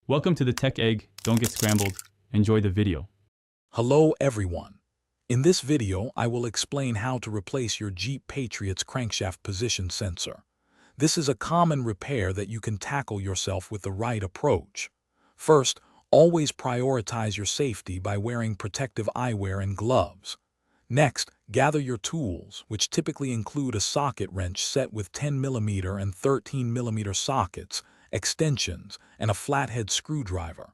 Welcome to the Tech Egg. Don't get scrambled. Enjoy the video. Hello everyone. In this video, I will explain how to replace your Jeep Patriot's crankshaft position sensor. This is a common repair that you can tackle yourself with the right approach. First, always prioritize your safety by wearing protective eyewear and gloves. Next, gather your tools, which typically include a socket wrench set with 10mm and 13mm sockets, extensions, and a flathead screwdriver.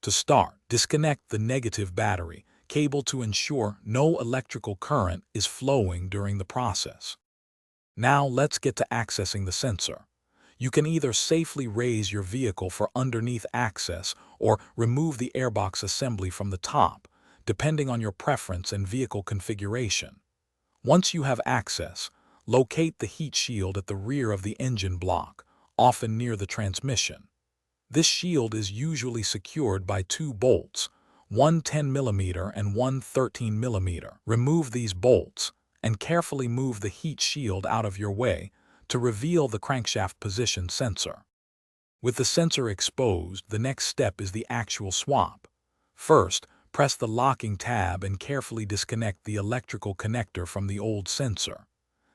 To start, disconnect the negative battery cable to ensure no electrical current is flowing during the process. Now let's get to accessing the sensor. You can either safely raise your vehicle for underneath access or remove the airbox assembly from the top, depending on your preference and vehicle configuration. Once you have access, locate the heat shield at the rear of the engine block, often near the transmission. This shield is usually secured by two bolts, one 10mm and one 13mm. Remove these bolts and carefully move the heat shield out of your way to reveal the crankshaft position sensor. With the sensor exposed, the next step is the actual swap. First, press the locking tab and carefully disconnect the electrical connector from the old sensor.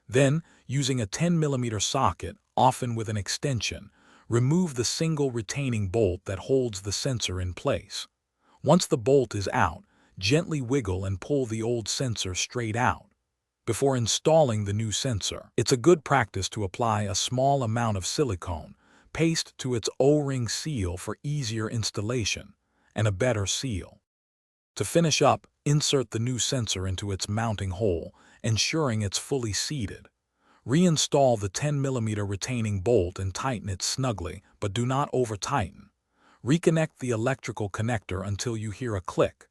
Then, using a 10mm socket, often with an extension, remove the single retaining bolt that holds the sensor in place. Once the bolt is out, gently wiggle and pull the old sensor straight out. Before installing the new sensor, it's a good practice to apply a small amount of silicone paste to its O-ring seal for easier installation and a better seal. To finish up, insert the new sensor into its mounting hole, ensuring it's fully seated. Reinstall the 10mm retaining bolt and tighten it snugly, but do not over-tighten. Reconnect the electrical connector until you hear a click.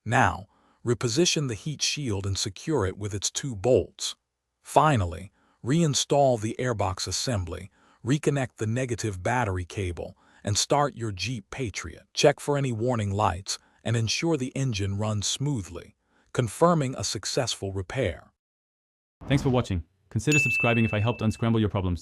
Now, reposition the heat shield and secure it with its two bolts. Finally, reinstall the airbox assembly, reconnect the negative battery cable, and start your Jeep Patriot. Check for any warning lights and ensure the engine runs smoothly, confirming a successful repair. Thanks for watching. Consider subscribing if I helped unscramble your problems.